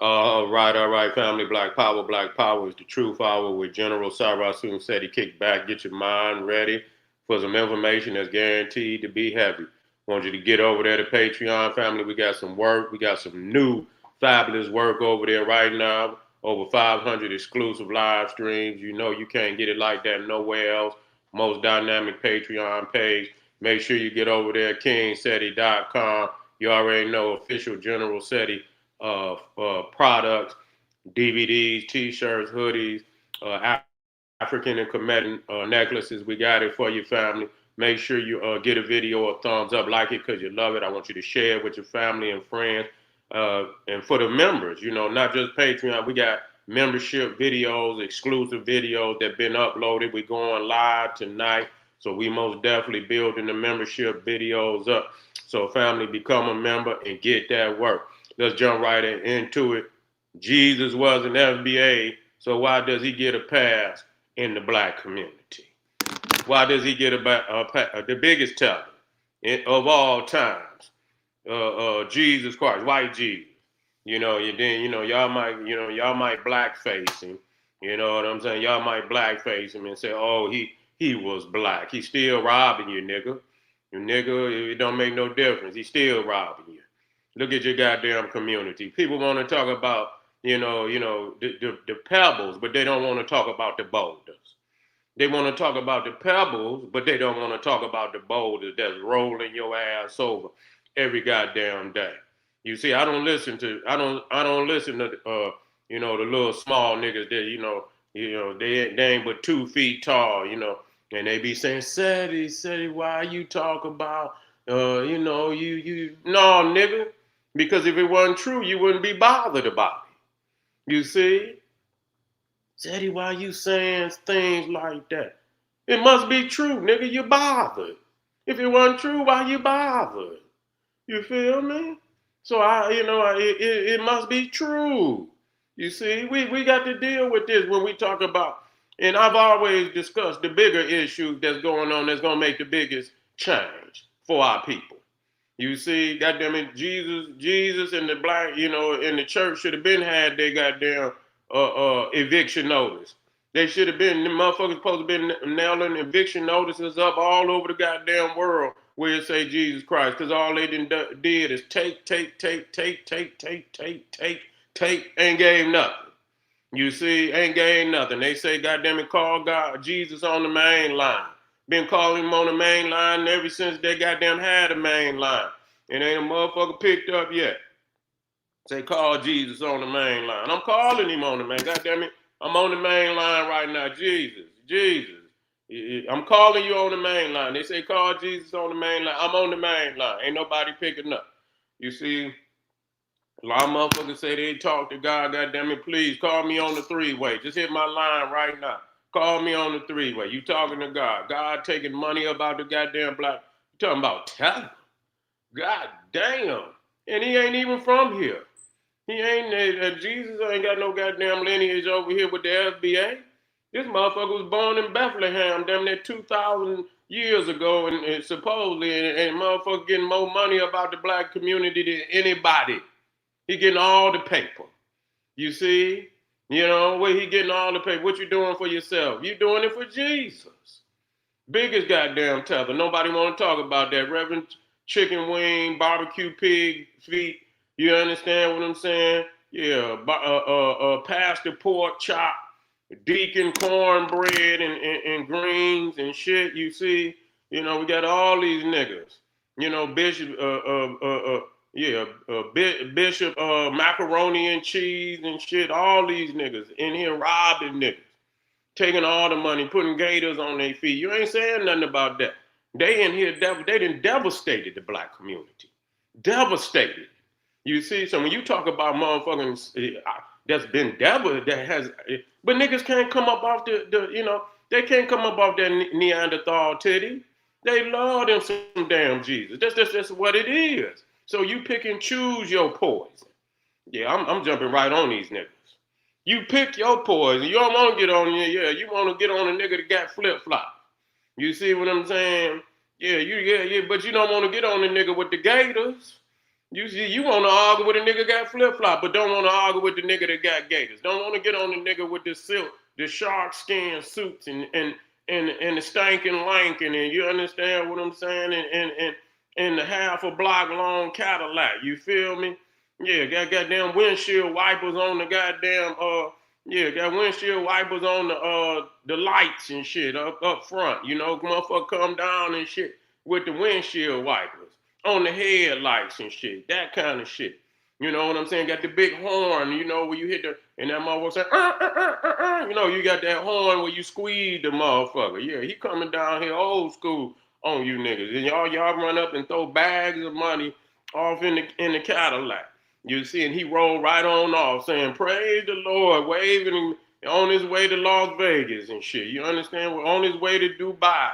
All right, family. Black Power is the truth hour with General Cyrus SETI. Kick back, get your mind ready for some information that's guaranteed to be heavy. Want you to get over there to Patreon, family. We got some work. We got some new fabulous work over there right now. Over 500 exclusive live streams. You know you can't get it like that nowhere else. Most dynamic Patreon page. Make sure you get over there, kingseti.com. You already know official General SETI products, DVDs, T-shirts, hoodies, African and Comedian necklaces. We got it for your family. Make sure you get a video or thumbs up, like it because you love it. I want you to share it with your family and friends. And for the members, you know, not just Patreon, we got membership videos, exclusive videos that been uploaded. We going live tonight. So we most definitely building the membership videos up. So family, become a member and get that work. Let's jump right into it. Jesus was an FBA, so why does he get a pass in the black community? Why does he get the biggest teller of all times? Jesus Christ, white Jesus. Y'all might blackface him. You know what I'm saying? Y'all might blackface him and say, oh, he was black. He's still robbing you, nigga. You nigga, it don't make no difference. He's still robbing you. Look at your goddamn community. People want to talk about, the pebbles, but they don't want to talk about the boulders. They want to talk about the pebbles, but they don't want to talk about the boulders that's rolling your ass over every goddamn day. You see, I don't listen to the little small niggas that they ain't but 2 feet tall, and they be saying, SETI, why you talk about no, nigga, because if it wasn't true, you wouldn't be bothered about it. You see? SETI, why you saying things like that? It must be true, nigga. You bothered. If it wasn't true, why you bothered? You feel me? So it must be true. You see, we got to deal with this when we talk about, and I've always discussed the bigger issues that's going on that's gonna make the biggest change for our people. You see, goddamn it, Jesus and the black, in the church should have been had their goddamn eviction notice. They should have been, the motherfuckers supposed to have been nailing eviction notices up all over the goddamn world where it say Jesus Christ, because all they did is take, ain't gave nothing. You see, ain't gave nothing. They say, goddamn it, call God, Jesus on the main line. Been calling him on the main line ever since they goddamn had a main line. And ain't a motherfucker picked up yet. Say, call Jesus on the main line. I'm calling him on the main. Goddamn it, I'm on the main line right now. Jesus. I'm calling you on the main line. They say, call Jesus on the main line. I'm on the main line. Ain't nobody picking up. You see, a lot of motherfuckers say they talk to God. Goddamn it, please call me on the 3-way. Just hit my line right now. Call me on the 3-way. You talking to God. God taking money about the goddamn black. You talking about talent. God damn. And he ain't even from here. He ain't, Jesus ain't got no goddamn lineage over here with the FBA. This motherfucker was born in Bethlehem, damn near 2,000 years ago, and supposedly, and motherfucker getting more money about the black community than anybody. He getting all the paper. You see? Where he getting all the paper. What you doing for yourself? You doing it for Jesus. Biggest goddamn tether. Nobody want to talk about that. Reverend chicken wing, barbecue pig feet. You understand what I'm saying? Yeah, pastor pork chop, deacon cornbread and greens and shit. You see, we got all these niggas. Bishop, Bishop macaroni and cheese and shit. All these niggas in here robbing niggas, taking all the money, putting gators on their feet. You ain't saying nothing about that. They in here, they done devastated the black community. Devastated. You see, so when you talk about motherfucking that's been devastated, but niggas can't come up off they can't come up off that Neanderthal titty. They love them some damn Jesus. That's what it is. So you pick and choose your poison. Yeah, I'm jumping right on these niggas. You pick your poison. You don't want to get on you want to get on a nigga that got flip-flop. You see what I'm saying? Yeah, but you don't want to get on the nigga with the gators. You see, you want to argue with a nigga got flip-flop, but don't want to argue with the nigga that got gators. Don't want to get on the nigga with the silk, the shark skin suits and the stinking lankin, and you understand what I'm saying? And the half a block long Cadillac. You feel me? Yeah, got goddamn windshield wipers on the goddamn yeah, got windshield wipers on the lights and shit up front. You know, motherfucker come down and shit with the windshield wipers on the headlights and shit, that kind of shit. You know what I'm saying? Got the big horn, you know, where you hit the, and that motherfucker say, you know, you got that horn where you squeeze the motherfucker. Yeah, he coming down here old school on you niggas. And y'all run up and throw bags of money off in the Cadillac. You see, and he rolled right on off saying, praise the Lord, waving on his way to Las Vegas and shit. You understand? We're on his way to Dubai,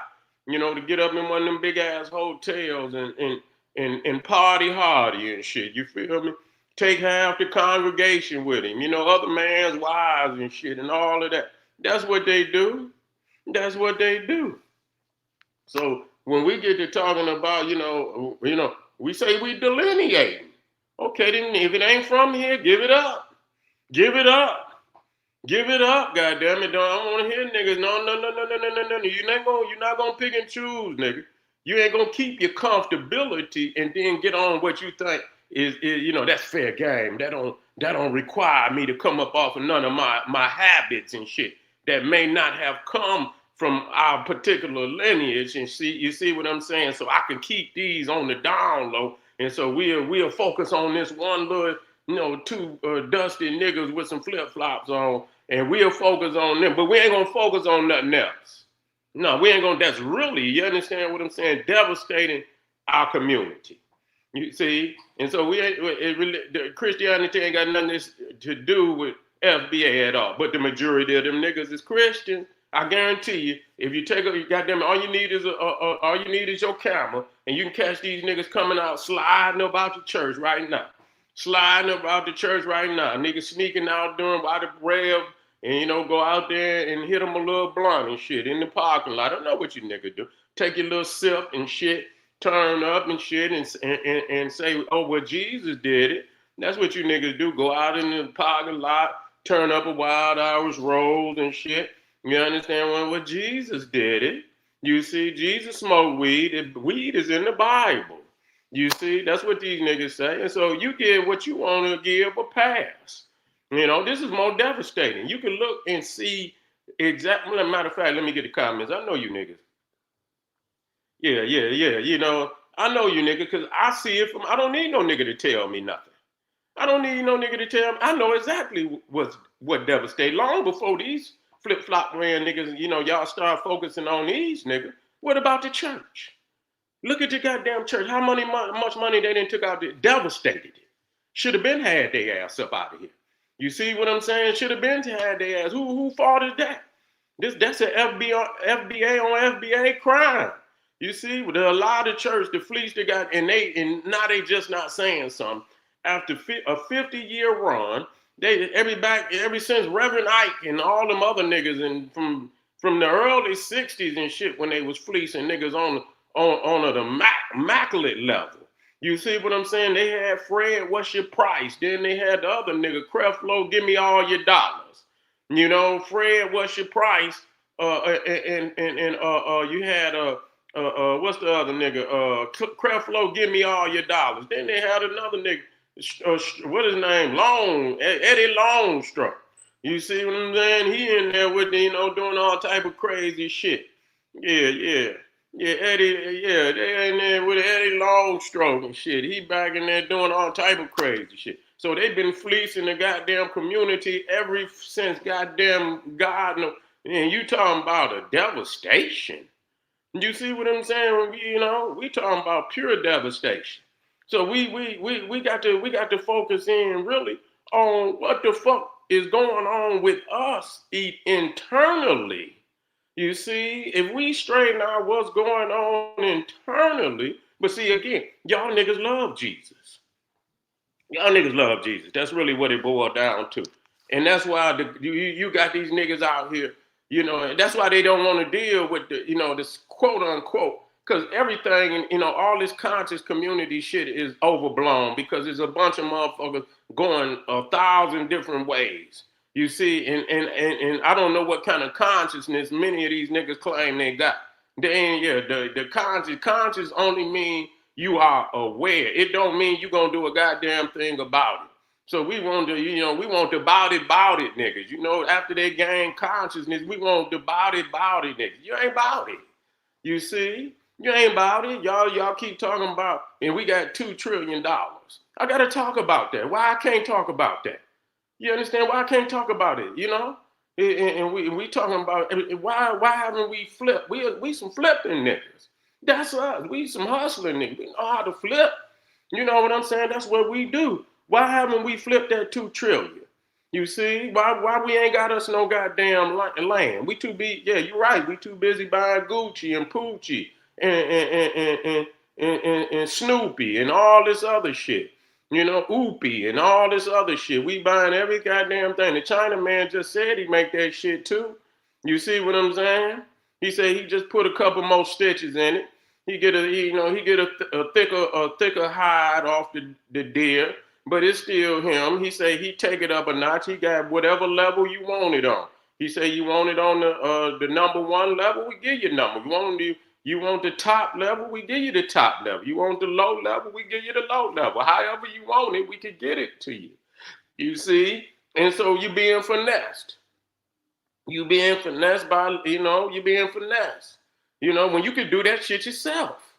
you know, to get up in one of them big ass hotels and party hardy and shit. You feel me? Take half the congregation with him, you know, other man's wives and shit and all of that. That's what they do. That's what they do. So when we get to talking about, you know, we say we delineating. Okay, then if it ain't from here, give it up. Give it up. Give it up, goddamn it! I don't want to hear niggas. No. You're not gonna pick and choose, nigga. You ain't gonna keep your comfortability and then get on what you think is you know, that's fair game. That don't require me to come up off of none of my habits and shit that may not have come from our particular lineage. And you see what I'm saying? So I can keep these on the down low. And so we'll focus on this one little, you know, two dusty niggas with some flip-flops on, and we'll focus on them. But we ain't gonna focus on nothing else. No, we ain't gonna, that's really, you understand what I'm saying, devastating our community. You see? And so Christianity ain't got nothing to do with FBA at all. But the majority of them niggas is Christian. I guarantee you, if you take a goddamn, all you need is your camera, and you can catch these niggas coming out sliding about the church right now. Sliding about the church right now. Niggas sneaking out during by the rev, and you know, go out there and hit them a little blunt and shit in the parking lot. I don't know what you niggas do. Take your little sip and shit, turn up and shit, and say, oh, well, Jesus did it. That's what you niggas do. Go out in the parking lot, turn up a Wild Irish Rose and shit. You understand? Well, Jesus did it. You see, Jesus smoked weed. Weed is in the Bible. You see, that's what these niggas say. And so you give what you want to give a pass. You know, this is more devastating. You can look and see exactly. Matter of fact, let me get the comments. I know you niggas. Yeah. You know, I know you niggas because I see it from, I don't need no nigga to tell me nothing. I don't need no nigga to tell me. I know exactly what devastated long before these flip-flop wearing niggas, you know, y'all start focusing on these niggas. What about the church? Look at the goddamn church. How much money they didn't took out there? Devastated it. Should have been had their ass up out of here. You see what I'm saying? Should have been had their ass. Who fault is that? That's an FBA on FBA crime. You see, with a lot of church, the fleece they got, and now they just not saying something. After a 50-year run, ever since Reverend Ike and all them other niggas, and from the early 60s and shit, when they was fleecing niggas on the immaculate level. You see what I'm saying? They had Fred, what's your price? Then they had the other nigga, Creflo, give me all your dollars. You know, Fred, what's your price? And you had what's the other nigga? Creflo, give me all your dollars. Then they had another nigga, what is his name? Eddie Longstrump. You see what I'm saying? He in there with, you know, doing all type of crazy shit. Yeah, Eddie, yeah, they in there with Eddie Longstroke and shit. He back in there doing all type of crazy shit. So they've been fleecing the goddamn community ever since goddamn God. And you talking about a devastation. You see what I'm saying? You know, we talking about pure devastation. So we got to focus in really on what the fuck is going on with us internally. You see, if we straighten out what's going on internally, but see, again, y'all niggas love Jesus. Y'all niggas love Jesus. That's really what it boiled down to. And that's why you got these niggas out here, you know, and that's why they don't want to deal with the, you know, this quote unquote Because everything, all this conscious community shit is overblown because there's a bunch of motherfuckers going 1,000 different ways. You see, and I don't know what kind of consciousness many of these niggas claim they got. They ain't, the conscious only mean you are aware. It don't mean you gonna do a goddamn thing about it. So we want to, we want the about it niggas. After they gain consciousness, we want the about it niggas. You ain't about it. You see? You ain't about it. Y'all keep talking about, and we got $2 trillion. I gotta talk about that. Why I can't talk about that? You understand why I can't talk about it? And we talking about why haven't we flipped? We some flipping niggas. That's us. We some hustling niggas. We know how to flip. You know what I'm saying? That's what we do. Why haven't we flipped that 2 trillion? You see, why we ain't got us no goddamn land? We too busy. Yeah, you're right. We too busy buying Gucci and Poochie and Snoopy and all this other shit. Oopie and all this other shit. We buying every goddamn thing. The China man just said he make that shit too. You see what I'm saying? He said he just put a couple more stitches in it. He get a thicker hide off the deer. But it's still him. He say he take it up a notch. He got whatever level you want it on. He say you want it on the number 1 level, we give you number. You want the top level, we give you the top level. You want the low level, we give you the low level. However you want it, we can get it to you. You see? And so you being finessed. You being finessed by, you being finessed. When you can do that shit yourself.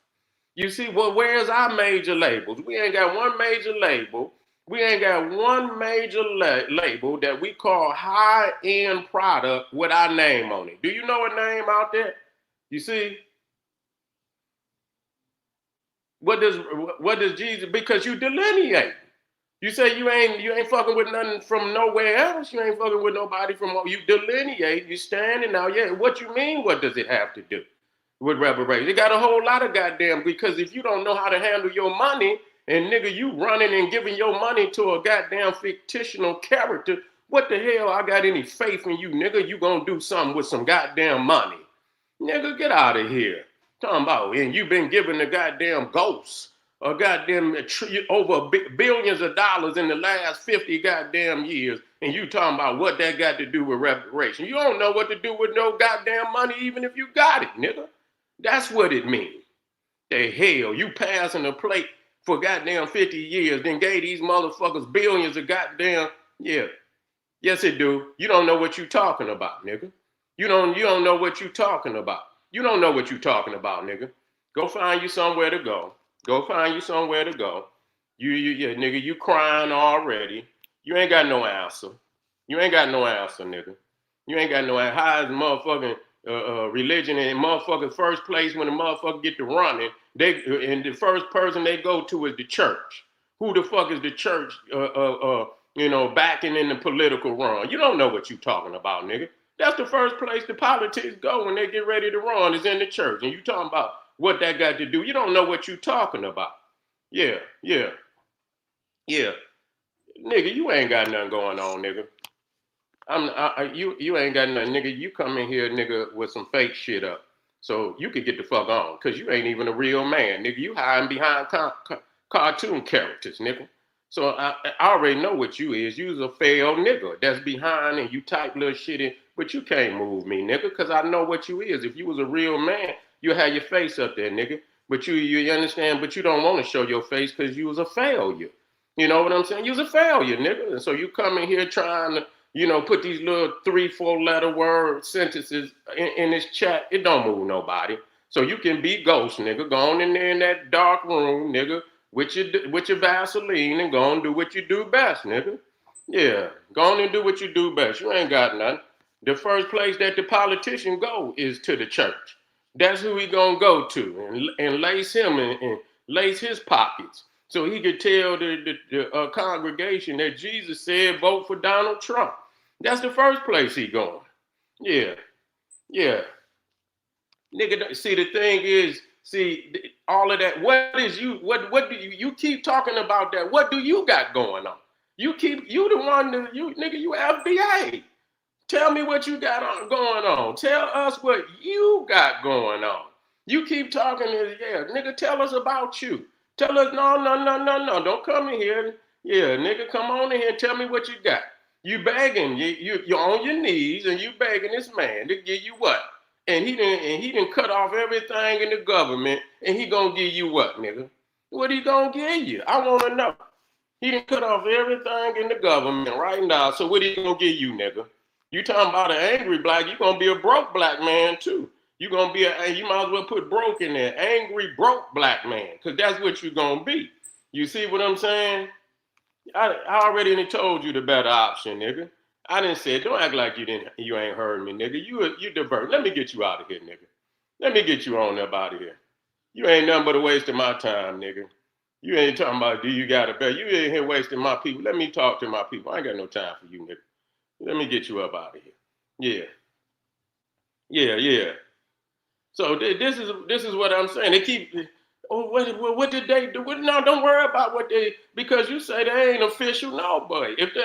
You see, well, where's our major labels? We ain't got one major label. We ain't got one major label that we call high-end product with our name on it. Do you know a name out there? You see? What does Jesus? Because you delineate. You say you ain't fucking with nothing from nowhere else. You ain't fucking with nobody from. You delineate. You standing out. Yeah. What you mean? What does it have to do with reparation? It got a whole lot of goddamn. Because if you don't know how to handle your money, and nigga, you running and giving your money to a goddamn fictional character, what the hell? I got any faith in you, nigga? You gonna do something with some goddamn money, nigga? Get out of here. Talking about, and you've been giving the goddamn ghosts a goddamn over billions of dollars in the last 50 goddamn years, and you talking about what that got to do with reparation. You don't know what to do with no goddamn money, even if you got it, nigga. That's what it means. The hell, you passing the plate for goddamn 50 years, then gave these motherfuckers billions of goddamn, yeah. Yes, it do. You don't know what you talking about, nigga. You don't know what you talking about. You don't know what you talking about, nigga. Go find you somewhere to go. Go find you somewhere to go. Yeah, nigga, you crying already. You ain't got no answer. You ain't got no answer, nigga. You ain't got no answer. How is motherfucking religion in motherfucking first place when the motherfucker get to running? And the first person they go to is the church. Who the fuck is the church? Backing in the political run. You don't know what you talking about, nigga. That's the first place the politics go when they get ready to run is in the church. And you talking about what that got to do. You don't know what you talking about. Yeah. Nigga, you ain't got nothing going on, nigga. You ain't got nothing, nigga. You come in here, nigga, with some fake shit up. So you could get the fuck on, because you ain't even a real man, nigga. You hiding behind cartoon characters, nigga. So I already know what you is. You's a failed nigga that's behind and you type little shit in, but you can't move me, nigga, because I know what you is. If you was a real man, you have your face up there, nigga. But you understand, but you don't want to show your face because you was a failure. You know what I'm saying? You was a failure, nigga. And so you come in here trying to, put these little 3-4 letter word sentences in this chat. It don't move nobody. So you can be ghost, nigga. Go on in there in that dark room, nigga, with your Vaseline and go and do what you do best, nigga. Yeah, go on and do what you do best. You ain't got nothing. The first place that the politician go is to the church. That's who he gonna go to and lace him and lace his pockets so he could tell the congregation that Jesus said vote for Donald Trump. That's the first place he going. Yeah. Nigga, see, the thing is, all of that, what do you keep talking about that? What do you got going on? You the one that you FBA. Tell me what you got going on. Tell us what you got going on. You keep talking, yeah, nigga, tell us about you. Tell us, no, don't come in here. Yeah, nigga, come on in here and tell me what you got. You begging, you're on your knees and you begging this man to give you what? And he didn't cut off everything in the government and he gonna give you what, nigga? What he gonna give you? I wanna know. He didn't cut off everything in the government right now. So what he gonna give you, nigga? You talking about an angry black, you gonna be a broke black man too. You gonna be you might as well put broke in there. Angry, broke black man. Cause that's what you gonna be. You see what I'm saying? I already told you the better option, nigga. I didn't say it. Don't act like you ain't heard me, nigga. You divert. Let me get you out of here, nigga. Let me get you on up out of here. You ain't nothing but a waste of my time, nigga. You ain't talking about do you got a bet. You ain't here wasting my people. Let me talk to my people. I ain't got no time for you, nigga. Let me get you up out of here. Yeah. Yeah. So this is what I'm saying. They keep, oh, what did they do? No, don't worry about what they, because you say they ain't official. No, boy. If the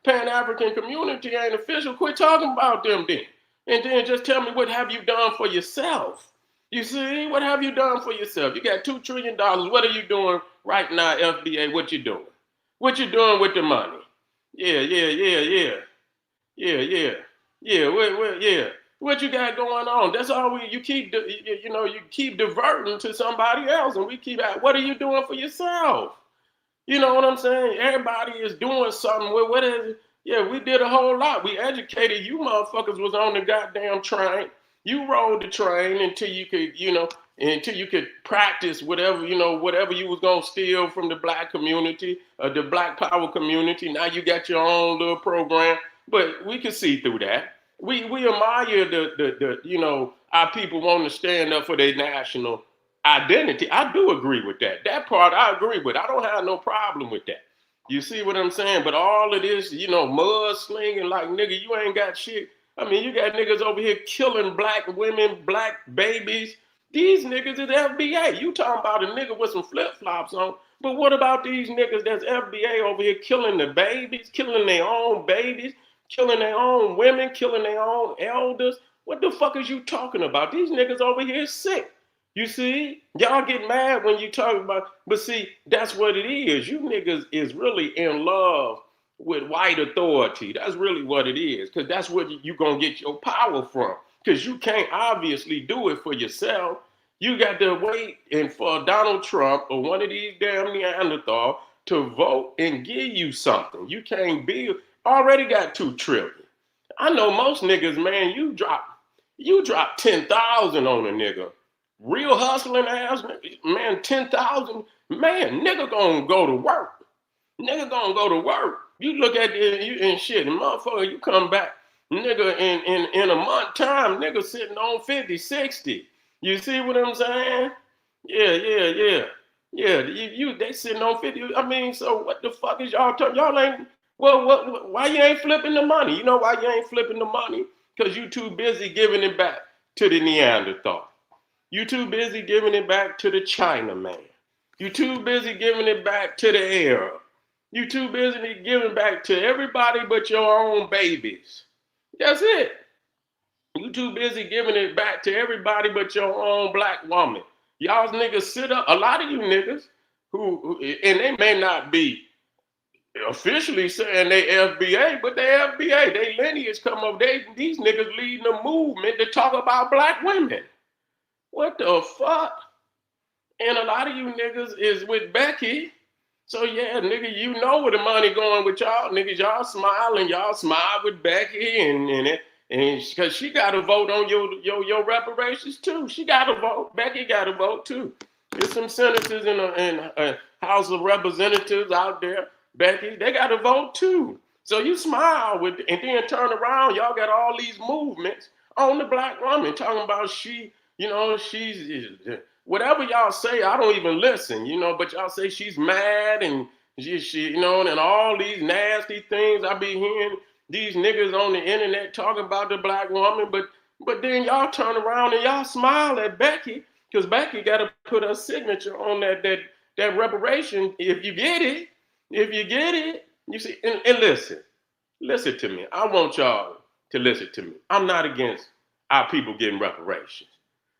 Pan-African community ain't official, quit talking about them then. And then just tell me what have you done for yourself. You see, what have you done for yourself? You got $2 trillion. What are you doing right now, FBA? What you doing? What you doing with the money? Yeah. Yeah. What you got going on? That's all you keep, you keep diverting to somebody else, and we keep at, what are you doing for yourself? You know what I'm saying? Everybody is doing something. What is it? Yeah, we did a whole lot. We educated you motherfuckers was on the goddamn train. You rode the train until you could, until you could practice whatever, whatever you was gonna steal from the black community, the black power community. Now you got your own little program, but we can see through that. We admire our people wanting to stand up for their national identity. I do agree with that. That part I agree with. I don't have no problem with that. You see what I'm saying? But all of this, mud slinging, like, nigga, you ain't got shit. I mean, you got niggas over here killing black women, black babies. These niggas is FBA. You talking about a nigga with some flip-flops on. But what about these niggas that's FBA over here killing the babies, killing their own babies, killing their own women, killing their own elders? What the fuck is you talking about? These niggas over here is sick. You see, y'all get mad when you talk about, but see, that's what it is. You niggas is really in love with white authority. That's really what it is, because that's where you're going to get your power from, because you can't obviously do it for yourself. You got to wait and for Donald Trump or one of these damn Neanderthal to vote and give you something. You can't be, already got 2 trillion. I know most niggas, man, you drop 10,000 on a nigga. Real hustling ass, man, 10,000, man, nigga gonna go to work. Nigga gonna go to work. You look at it and shit, and motherfucker, you come back, nigga, in a month time, nigga sitting on 50, 60. You see what I'm saying? Yeah. They sitting on 50. I mean, so what the fuck is y'all talking? Y'all ain't, well, why you ain't flipping the money? You know why you ain't flipping the money? Because you too busy giving it back to the Neanderthal. You too busy giving it back to the Chinaman. You too busy giving it back to the Arab. You too busy giving back to everybody but your own babies. That's it. You too busy giving it back to everybody but your own black woman. Y'all niggas sit up. A lot of you niggas who and they may not be officially saying they FBA, but they FBA. They lineage come up. These niggas leading a movement to talk about black women. What the fuck? And a lot of you niggas is with Becky. So yeah, nigga, you know where the money going with y'all. Niggas, y'all smile with Becky and because she got to vote on your reparations too. She got to vote. Becky got to vote too. There's some senators in a House of Representatives out there, Becky, they got to vote too. So you smile with, and then turn around, y'all got all these movements on the black woman talking about she's, whatever y'all say, I don't even listen, but y'all say she's mad and she and all these nasty things. I be hearing these niggas on the internet talking about the black woman, but then y'all turn around and y'all smile at Becky, because Becky got to put her signature on that reparation. If you get it, you see, and listen to me. I want y'all to listen to me. I'm not against our people getting reparations.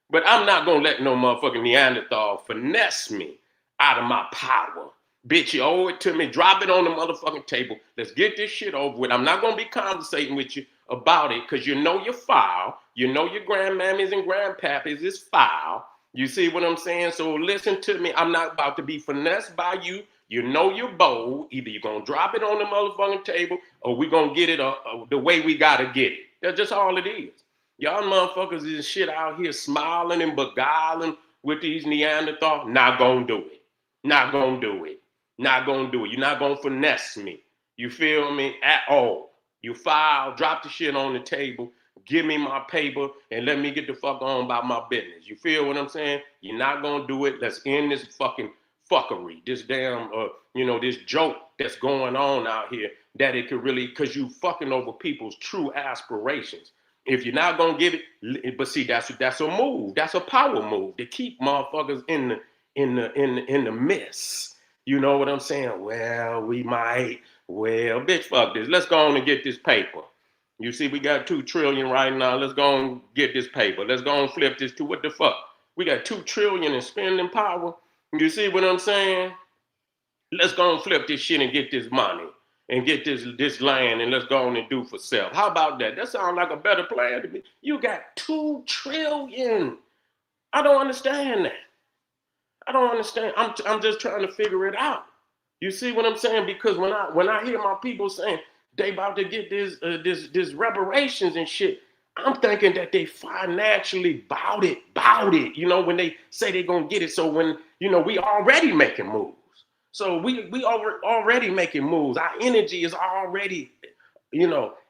But I'm not gonna let no motherfucking Neanderthal finesse me out of my power. Bitch, you owe it to me. Drop it on the motherfucking table. Let's get this shit over with. I'm not gonna be conversating with you about it because you know your foul. You know your grandmammies and grandpappies is foul. You see what I'm saying? So listen to me. I'm not about to be finessed by you. You know you're bold. Either you're gonna drop it on the motherfucking table or we're gonna get it the way we gotta get it. That's just all it is. Y'all motherfuckers is shit out here smiling and beguiling with these Neanderthals. Not gonna do it. Not gonna do it. Not gonna do it. You're not gonna finesse me. You feel me? At all. You file, drop the shit on the table, give me my paper, and let me get the fuck on about my business. You feel what I'm saying? You're not gonna do it. Let's end this fucking fuckery. This damn, this joke that's going on out here that it could really, because you fucking over people's true aspirations. If you're not gonna give it, but see, that's a move. That's a power move to keep motherfuckers in the mess. You know what I'm saying? Well, we might. Well, bitch, fuck this. Let's go on and get this paper. You see, we got $2 trillion right now. Let's go and get this paper. Let's go and flip this to what the fuck? We got $2 trillion in spending power. You see what I'm saying? Let's go and flip this shit and get this money and get this land and let's go on and do for self. How about that? That sounds like a better plan to me. You got $2 trillion. I don't understand that. I don't understand. I'm just trying to figure it out. You see what I'm saying? Because when I hear my people saying they about to get this reparations and shit, I'm thinking that they financially bout it. You know, when they say they're gonna get it. So when we already making moves. So we already making moves. Our energy is already,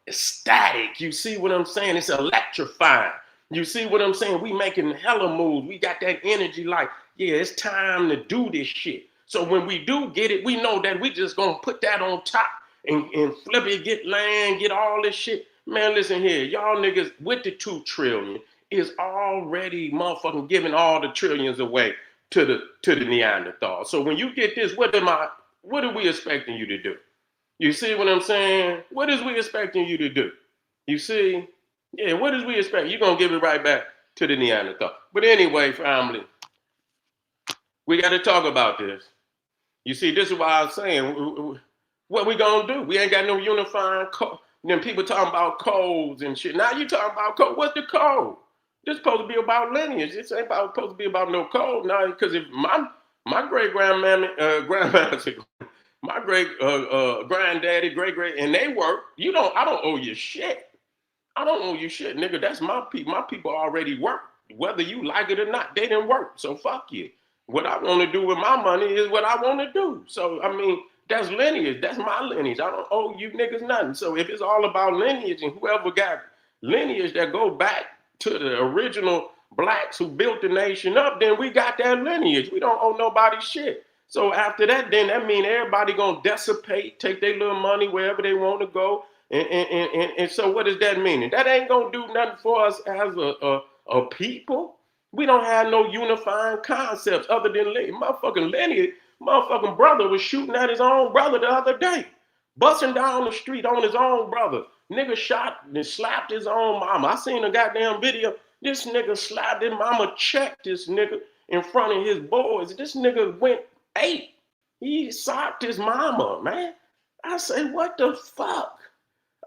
ecstatic. You see what I'm saying? It's electrifying. You see what I'm saying? We making hella moves. We got that energy like, yeah, it's time to do this shit. So when we do get it, we know that we just gonna put that on top and flip it, get land, get all this shit. Man, listen here. Y'all niggas with the $2 trillion is already motherfucking giving all the trillions away to the Neanderthal. So when you get this, what are we expecting you to do? You see what I'm saying? What is we expecting you to do? You see? Yeah, what is we expecting? You're gonna give it right back to the Neanderthal. But anyway, family, we got to talk about this. You see, this is why I was saying, what we gonna do? We ain't got no unifying code. Then people talking about codes and shit. Now you talking about code. What's the code? This supposed to be about lineage. This ain't supposed to be about no code. Now, because if my great grandmammy, my great granddaddy, great, and they work, I don't owe you shit. I don't owe you shit, nigga. That's my people. My people already work. Whether you like it or not, they didn't work. So fuck you. What I want to do with my money is what I want to do. So, I mean, that's lineage. That's my lineage. I don't owe you niggas nothing. So if it's all about lineage and whoever got lineage that go back to the original blacks who built the nation up, then we got that lineage. We don't owe nobody shit. So after that, then that means everybody gonna dissipate, take their little money wherever they want to go. And so what does that mean? That ain't gonna do nothing for us as a people. We don't have no unifying concepts other than motherfucking lineage. Motherfucking brother was shooting at his own brother the other day, busting down the street on his own brother. Nigga shot and slapped his own mama. I seen a goddamn video. This nigga slapped his mama, checked this nigga in front of his boys. This nigga went 8. He socked his mama, man. I say, what the fuck?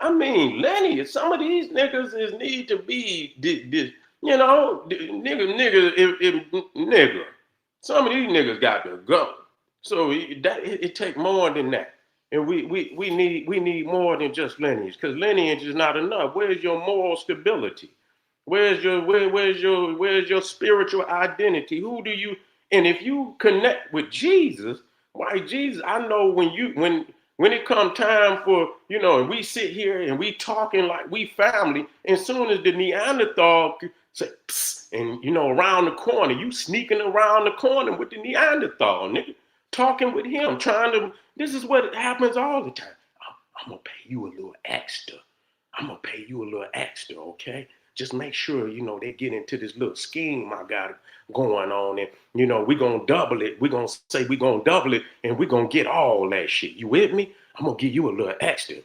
I mean, lineage. Some of these niggas need to be, nigga. Some of these niggas got to go. So it take more than that. And we need more than just lineage, because lineage is not enough. Where's your moral stability? Where's your spiritual identity? Who do you? And if you connect with Jesus, why Jesus? I know when it come time for and we sit here and we talking like we family, and soon as the Neanderthal say psst, and around the corner, you sneaking around the corner with the Neanderthal, nigga. Talking with him, this is what happens all the time. I'm going to pay you a little extra. Okay? Just make sure, they get into this little scheme I got going on. And, we're going to double it. We're going to say we're going to double it, and we're going to get all that shit. You with me? I'm going to give you a little extra.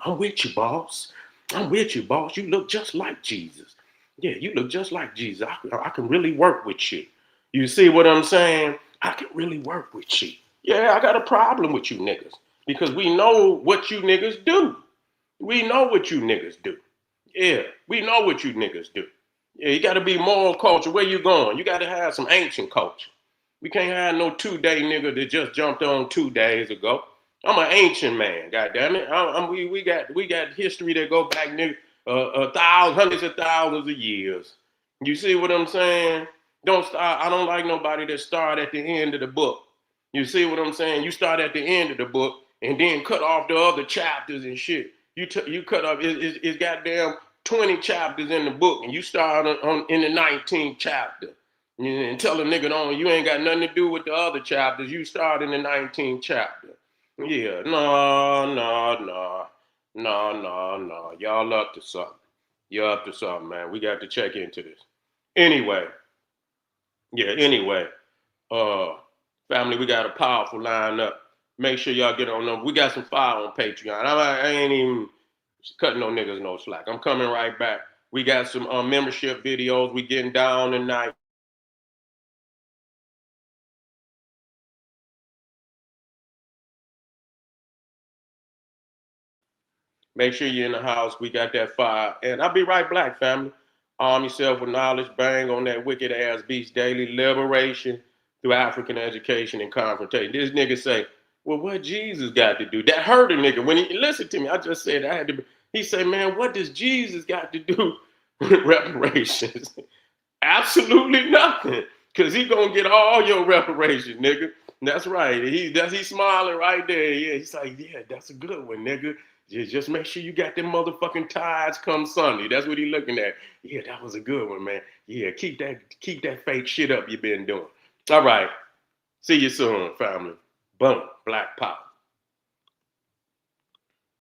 I'm with you, boss. You look just like Jesus. Yeah, you look just like Jesus. I can really work with you. You see what I'm saying? I can really work with you. Yeah, I got a problem with you niggas because we know what you niggas do. We know what you niggas do. Yeah, we know what you niggas do. Yeah, you got to be moral culture. Where you going? You got to have some ancient culture. We can't have no 2-day nigga that just jumped on 2 days ago. I'm an ancient man, goddamn it. We got history that go back nigga, thousands, hundreds of thousands of years. You see what I'm saying? Don't start. I don't like nobody that start at the end of the book. You see what I'm saying? You start at the end of the book and then cut off the other chapters and shit. You cut off it's goddamn 20 chapters in the book, and you start in the 19th chapter. And tell a nigga on you ain't got nothing to do with the other chapters. You start in the 19th chapter. Yeah, no. Y'all up to something. You're up to something, man. We got to check into this. Anyway, anyway, uh, family, we got a powerful lineup. Make sure y'all get on them. We got some fire on Patreon. I ain't even cutting no niggas no slack. I'm coming right back. We got some membership videos. We getting down tonight. Make sure you're in the house. We got that fire. And I'll be right back, family. Arm yourself with knowledge. Bang on that wicked ass beast daily. Liberation through African education and confrontation. This nigga say, well, what Jesus got to do? That hurt a nigga. When he listen to me, I just said I had to. He said, man, what does Jesus got to do with reparations? Absolutely nothing. Cause he gonna get all your reparations, nigga. That's right. He's smiling right there. Yeah, he's like, yeah, that's a good one, nigga. Just make sure you got them motherfucking tithes come Sunday. That's what he looking at. Yeah, that was a good one, man. Yeah, keep that fake shit up you been doing. All right. See you soon, family. Boom. Black Power.